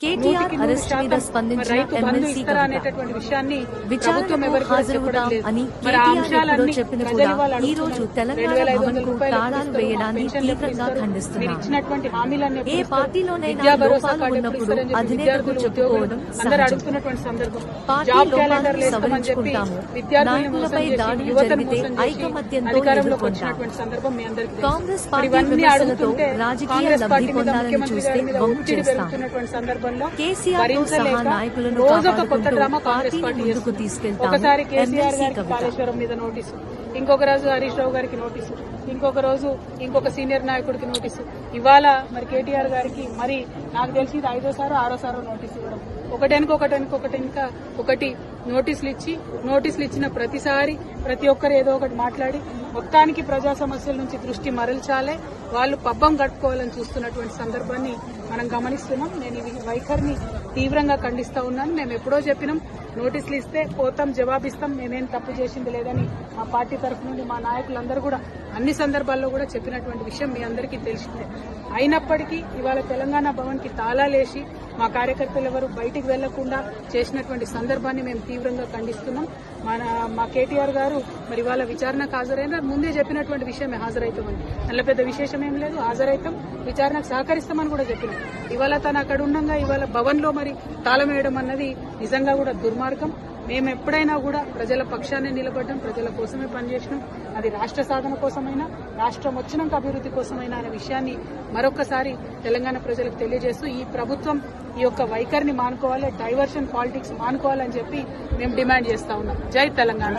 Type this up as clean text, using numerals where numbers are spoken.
KTR arrest మీద స్పందించిన MLC విచారణకు హాజరవుతాం అని కేటీఆర్ ఎప్పుడో చెప్పిన కూడా ఈ రోజు తెలంగాణ భవన్కు తాళాలు వేయడాన్ని తీవ్రంగా ఖండిస్తున్నారు. ఏ పార్టీలోనైనా లోపాలు ఉన్నప్పుడు అధినేతకు చెప్పుకోవడం సహజం. పార్టీ లోపాలను సవరించుకుంటాము. నాయకులపై దాడులు జరిగితే ఐకమత్యంతో ఎదుర్కొంటాం. కాంగ్రెస్ పార్టీ విమర్శలతో రాజకీయ లబ్ధి పొందాలని చూస్తే వమ్ము చేస్తాం. కేసీఆర్ తో సహా నాయకులను కాపాడుకుంటూ పార్టీని ముందుకు తీసుకెళ్తాం. ఎమ్మెల్సీ కవిత మీద నోటీసు, ఇంకొక రోజు హరీష్ రావు గారికి నోటీసు, ఇంకొక రోజు ఇంకొక సీనియర్ నాయకుడికి నోటీసు. ఇవాళ మరి కేటీఆర్ గారికి మరి నాకు తెలిసి ఇది 5వ 6వ నోటీసు ఇవ్వడం, ఒకటి నోటీసులు ఇచ్చిన ప్రతిసారి ప్రతి ఒక్కరు ఏదో ఒకటి మాట్లాడి మొత్తానికి ప్రజా సమస్యల నుంచి దృష్టి మరల్చాలే, వాళ్ళు పబ్బం గడుపుకోవాలని చూస్తున్నటువంటి సందర్భాన్ని మనం గమనిస్తున్నాం. నేను ఈ వైఖరిని తీవ్రంగా ఖండిస్తా ఉన్నాను. మేము ఎప్పుడో చెప్పినాం, నోటీసులు ఇస్తే పోతాం, జవాబిస్తాం, మేమేం తప్పు చేసింది లేదని మా పార్టీ తరఫు నుండి మా నాయకులందరూ కూడా అన్ని సందర్భాల్లో కూడా చెప్పినటువంటి విషయం మీ అందరికీ తెలిసిందే. అయినప్పటికీ ఇవాళ తెలంగాణ భవన్ కి తాళాలేసి మా కార్యకర్తలు ఎవరు బయటికి వెళ్లకుండా చేసినటువంటి సందర్భాన్ని మేము తీవ్రంగా ఖండిస్తున్నాం. మా కేటీఆర్ గారు మరి ఇవాళ విచారణకు హాజరైన ముందే చెప్పినటువంటి విషయమే, హాజరైతామని. అందులో పెద్ద విశేషం ఏం లేదు, హాజరైతాం, విచారణకు సహకరిస్తామని కూడా చెప్పినాం. ఇవాళ తను అక్కడ ఉండగా ఇవాళ భవన్ లో మరి తాళం వేయడం అన్నది నిజంగా కూడా దుర్మార్గం. మేము ఎప్పుడైనా కూడా ప్రజల పక్షాన్ని నిలబడ్డాం, ప్రజల కోసమే పనిచేసినాం. అది రాష్ట్ర సాధన కోసమైనా, రాష్ట్రం వచ్చినాక అభివృద్ధి కోసమైనా అనే విషయాన్ని మరొకసారి తెలంగాణ ప్రజలకు తెలియజేస్తూ ఈ ప్రభుత్వం ఈ యొక్క వైఖరిని మానుకోవాలి, డైవర్షన్ పాలిటిక్స్ మానుకోవాలని చెప్పి మేము డిమాండ్ చేస్తా ఉన్నాం. జై తెలంగాణ.